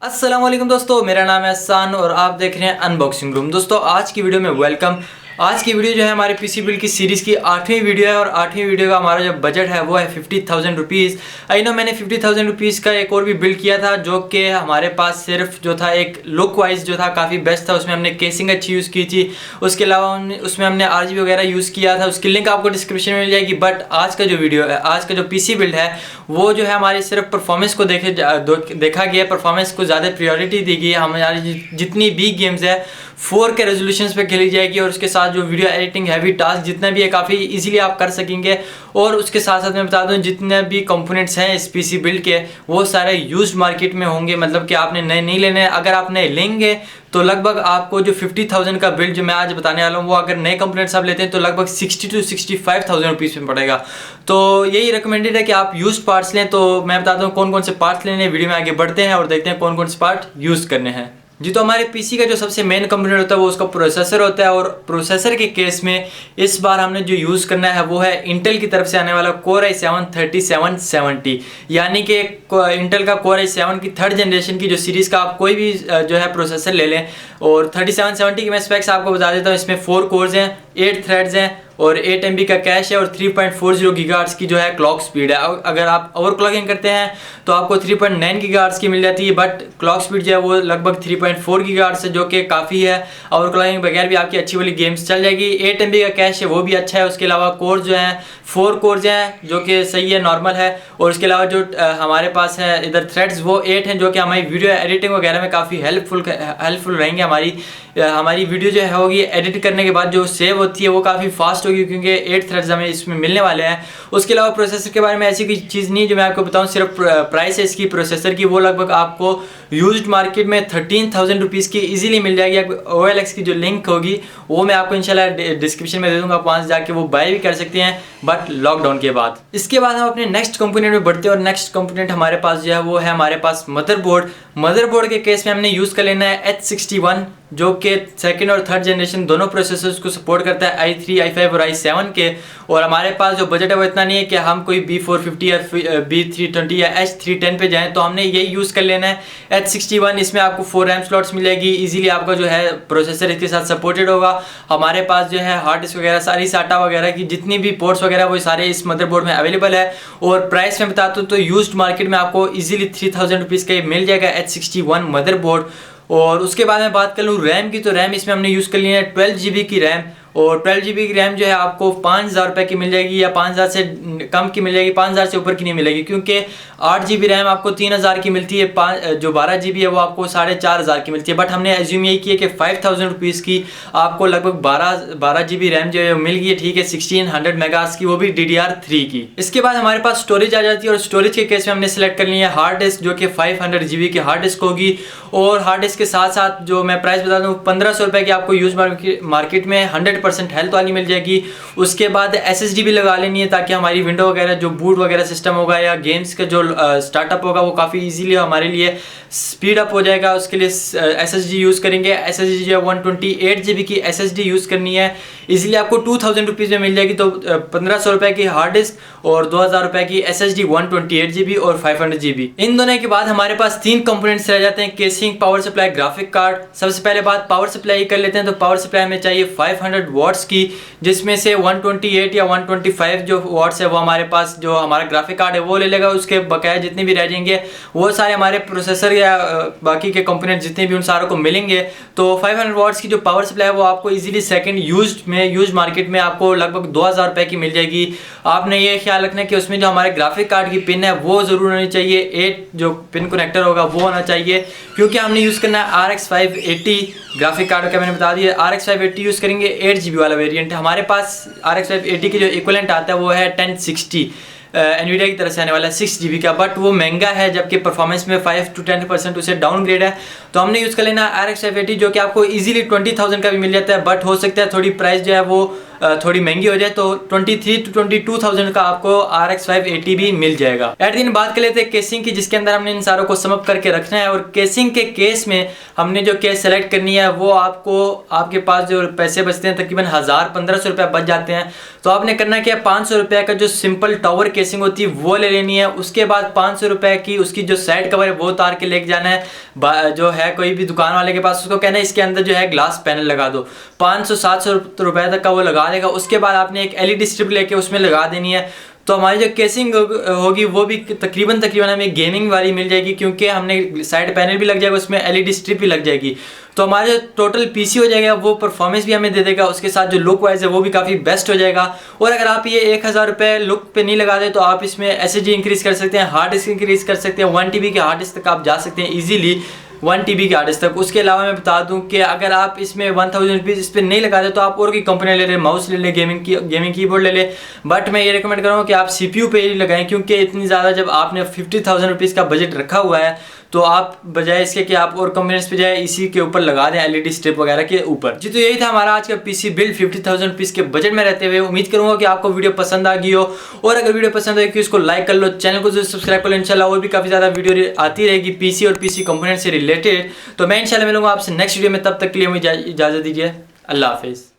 अस्सलाम वालेकुम दोस्तों, मेरा नाम है सान और आप देख रहे हैं अनबॉक्सिंग रूम। दोस्तों आज की वीडियो में वेलकम। आज की वीडियो जो है हमारे पीसी बिल्ड की सीरीज़ की 8वीं वीडियो है और 8वीं वीडियो का हमारा जो बजट है वो है 50,000 रुपीज़। आई नो मैंने 50,000 रुपीज़ का एक और भी बिल्ड किया था जो कि हमारे पास सिर्फ जो था एक लुक वाइज जो था काफ़ी बेस्ट था। उसमें हमने केसिंग अच्छी यूज़ की थी, उसके अलावा उसमें हमने RGB वगैरह यूज़ किया था। उसकी लिंक आपको डिस्क्रिप्शन में मिल जाएगी। बट आज का जो वीडियो है, आज का जो पीसी बिल्ड है वो जो है हमारी सिर्फ परफॉर्मेंस को देखा गया, परफॉर्मेंस को ज़्यादा प्रायोरिटी दी गई है। हमारी जितनी भी गेम्स है 4K रेजोल्यूशंस पे खेली जाएगी और उसके साथ जो वीडियो एडिटिंग हैवी टास्क जितना भी है काफ़ी इजीली आप कर सकेंगे। और उसके साथ साथ मैं बता दूं जितने भी कंपोनेंट्स हैं इस पीसी बिल्ड के वो सारे यूज्ड मार्केट में होंगे, मतलब कि आपने नए नहीं लेने। अगर आप नए लेंगे तो लगभग आपको जो 50,000 का बिल्ड जो मैं आज बताने वाला हूँ वो अगर नए कंपोनेंट्स आप लेते हैं तो लगभग 60 to 65,000 रुपीज़ में पड़ेगा। तो यही रिकमेंडेड है कि आप यूज्ड पार्ट्स लें। तो मैं बताता हूँ कौन कौन से पार्ट्स लेने हैं। वीडियो में आगे बढ़ते हैं और देखते हैं कौन कौन से पार्ट यूज़ करने हैं। जी, तो हमारे पीसी का जो सबसे मेन कंपोनेंट होता है वो उसका प्रोसेसर होता है। और प्रोसेसर के केस में इस बार हमने जो यूज़ करना है वो है इंटेल की तरफ से आने वाला Core i7 3770, यानी कि इंटेल का Core i7 की 3rd जनरेशन की जो सीरीज़ का आप कोई भी जो है प्रोसेसर ले लें। और 3770 की मैं स्पेक्स आपको बता देता हूँ। इसमें 4 कोर्स हैं, 8 थ्रेड्स हैं और 8 MB का कैश है और 3.40 गीगाहर्ट्ज़ की जो है क्लॉक स्पीड है। अगर आप ओवरक्लॉकिंग करते हैं तो आपको 3.9 गीगाहर्ट्ज़ की मिल जाती है, बट क्लॉक स्पीड जो है वो लगभग 3.4 गीगाहर्ट्ज़ है, जो कि काफ़ी है। ओवरक्लॉकिंग बगैर भी आपकी अच्छी वाली गेम्स चल जाएगी। 8 MB का कैश है वो भी अच्छा है। उसके अलावा कोर जो है 4 कोर्स हैं जो कि सही है, नॉर्मल है। और उसके अलावा जो हमारे पास है इधर थ्रेड्स वो 8 हैं जो कि हमारी वीडियो एडिटिंग वगैरह में काफ़ी हेल्पफुल रहेंगे। हमारी वीडियो जो है होगी एडिट करने के बाद जो सेव होती है वो काफ़ी फास्ट होगी क्योंकि 8 थ्रेड्स हमें इसमें मिलने वाले हैं। उसके अलावा प्रोसेसर के बारे में ऐसी कोई चीज़ नहीं जो मैं आपको बताऊं, सिर्फ प्राइस है इसकी प्रोसेसर की वो लगभग आपको यूज्ड मार्केट में 13,000 रुपीज़ की इजीली मिल जाएगी। OLX की जो लिंक होगी वो मैं आपको इंशाल्लाह डिस्क्रिप्शन में दे दूंगा, आप वहाँ से जाके वो बाय भी कर सकते हैं, बट लॉकडाउन के बाद। इसके बाद हम अपने नेक्स्ट कंपोनेंट में बढ़ते हैं और नेक्स्ट कंपोनेंट हमारे पास जो है वो है हमारे पास मदरबोर्ड के केस में हमने यूज़ कर लेना है H61 जो कि 2nd और 3rd जनरेशन दोनों प्रोसेसर्स को सपोर्ट करता है, i3, i5 और i7 के। और हमारे पास जो बजट है वो इतना नहीं है कि हम कोई B450 या B320 या H310 पे जाएं, तो हमने यही यूज़ कर लेना है H61। इसमें आपको 4 रैम स्लॉट्स मिलेगी, इजीली आपका जो है प्रोसेसर इसके साथ सपोर्टेड होगा। हमारे पास जो है हार्ड डिस्क वगैरह सारी साटा वगैरह की जितनी भी पोर्ट्स वगैरह वो सारे इस मदरबोर्ड में अवेलेबल है। और प्राइस में बताता हूँ तो यूज्ड मार्केट में आपको इजीली 3,000 रुपीज़ का मिल जाएगा H61 मदरबोर्ड। और उसके बाद मैं बात कर लूँ रैम की, तो रैम इसमें हमने यूज़ कर लिया है 12 GB की रैम। और 12 GB की रैम जो है आपको 5,000 रुपये की मिल जाएगी या 5,000 से कम की मिल जाएगी, 5,000 से ऊपर की नहीं मिलेगी क्योंकि 8 GB रैम आपको 3,000 की मिलती है, जो 12 GB है वो आपको 4,500 की मिलती है। बट हमने एज्यूम यही किया कि 5,000 रुपीज़ की आपको लगभग 12 GB रैम जो है मिल गई है, ठीक है, 1600 मेगाहर्ट्ज़ की, वो भी DDR3 की। इसके बाद हमारे पास स्टोरेज आ जाती है और स्टोरेज के केस में हमने सेलेक्ट कर लिया है हार्ड डिस्क जो कि 500 GB की हार्ड डिस्क होगी। और हार्ड डिस्क के साथ साथ जो मैं प्राइस बता दूँ 1,500 रुपये की आपको यूज मार्केट में 100% हेल्थ वाली मिल जाएगी। उसके बाद SSD भी लगा लेनी है ताकि हमारी विंडो वगैरह जो बूट वगैरह सिस्टम होगा या गेम्स का जो स्टार्टअप होगा वो काफ़ी इजीली हमारे लिए स्पीड अप हो जाएगा। उसके लिए SSD यूज़ करेंगे। SSD जो है 128 GB की SSD यूज़ करनी है, इजीली आपको 2,000 रुपीज़ में मिल जाएगी। तो 1,500 रुपये की हार्ड डिस्क और 2,000 रुपये की SSD 128 GB और 500 GB। इन दोनों के बाद हमारे पास 3 कंपोनेंट्स रह जाते हैं, casing, power supply, graphic card. सबसे पहले बात पावर सप्लाई कर लेते हैं। तो पावर सप्लाई हमें चाहिए 500 वॉट्स की, जिसमें से 128 या 125 जो वॉट्स है वो हमारे पास जो हमारा ग्राफिक कार्ड है वो ले लेगा। उसके बकाया जितने भी रह जाएंगे वो सारे हमारे प्रोसेसर या बाकी के कंपोनेंट जितने भी उन सारों को मिलेंगे। तो 500 वॉट्स की जो पावर सप्लाई है वो आपको इजीली सेकंड यूज मार्केट में आपको लगभग 2,000 रुपये की मिल जाएगी। आपने ये ख्याल रखना है कि उसमें जो हमारे ग्राफिक कार्ड की पिन है वो ज़रूर होनी चाहिए, 8 जो पिन कनेक्टर होगा वो होना चाहिए क्योंकि हमने यूज़ करना है RX 580 ग्राफिक कार्ड का। मैंने बता दिया RX 580 यूज़ करेंगे, 8 GB वाला वेरिएंट। हमारे पास RX 580 की जो इक्विवेलेंट आता है वो है 1060 एनवीडिया की तरफ से आने वाला है 6 GB का, बट वो महंगा है जबकि परफॉर्मेंस में 5 to 10% उसे डाउनग्रेड है। तो हमने यूज़ कर लेना RX 580 जो कि आपको इजीली 20,000 का भी मिल जाता है, बट हो सकता है थोड़ी प्राइस जो है वो थोड़ी महंगी हो जाए तो 23 to 22,000 का आपको RX 580 भी मिल जाएगा। एट दिन बात कर लेते हैं केसिंग की, जिसके अंदर हमने इन सारों को समअप करके रखना है। और केसिंग के केस में हमने जो केस सेलेक्ट करनी है वो आपको, आपके पास जो पैसे बचते हैं तकरीबन 1000-1500 रुपये बच जाते हैं, तो आपने करना क्या, 500 रुपये का जो सिंपल टॉवर केसिंग होती है वो ले लेनी है। उसके बाद 500 रुपये की उसकी जो साइड कवर है वो उतार के लेके जाना है, जो है कोई भी दुकान वाले के पास, उसको कहना है इसके अंदर जो है ग्लास पैनल लगा दो, 500-700 रुपये तक का वो लगा देगा। उसके बाद आपने एक LED स्ट्रिप लेके उसमें लगा देनी है, तो हमारी जो केसिंग होगी वो भी तकरीबन हमें गेमिंग वाली मिल जाएगी, क्योंकि हमने साइड पैनल भी लग जाएगा, उसमें LED स्ट्रिप भी लग जाएगी। तो हमारा जो टोटल PC हो जाएगा वो परफॉर्मेंस भी हमें दे देगा, उसके साथ जो लुक वाइज है वो भी काफ़ी बेस्ट हो जाएगा। और अगर आप ये 1000 रुपये लुक पे नहीं लगा दे तो आप इसमें SSD इंक्रीज़ कर सकते हैं, हार्ड डिस्क इंक्रीज़ कर सकते हैं, 1 TB के हार्ड डिस्क तक आप जा सकते हैं ईजिली, 1 TB के हार्ड डिस्क तक। उसके अलावा मैं बता दूं कि अगर आप इसमें 1000 रुपीज़ इस पर नहीं लगा दे तो आप और की कंपनी ले ले, माउस ले ले, गेमिंग कीबोर्ड ले ले, बट मैं ये रिकमेंड करूँगा कि आप CPU पे ही लगाएं, क्योंकि इतनी ज़्यादा जब आपने 50,000 रुपीज़ का बजट रखा हुआ है तो आप बजाय इसके कि आप और कंपोनेंट्स पे जाए इसी के ऊपर लगा दें LED स्ट्रिप वगैरह के ऊपर। जी तो यही था हमारा आज का PC बिल्ड 50,000 रुपीज़ के बजट में रहते हुए। उम्मीद करूंगा कि आपको वीडियो पसंद आ गई हो, और अगर वीडियो पसंद आई तो इसको लाइक कर लो, चैनल को सब्सक्राइब कर लो। इंशाल्लाह और भी काफ़ी ज़्यादा वीडियो आती रहेगी PC और PC कंपोनेंट से रिलेटेड। तो मैं इंशाल्लाह मिलूंगा आपसे नेक्स्ट वीडियो में, तब तक के लिए मुझे इजाज़त दीजिए। अल्लाह हाफिज़।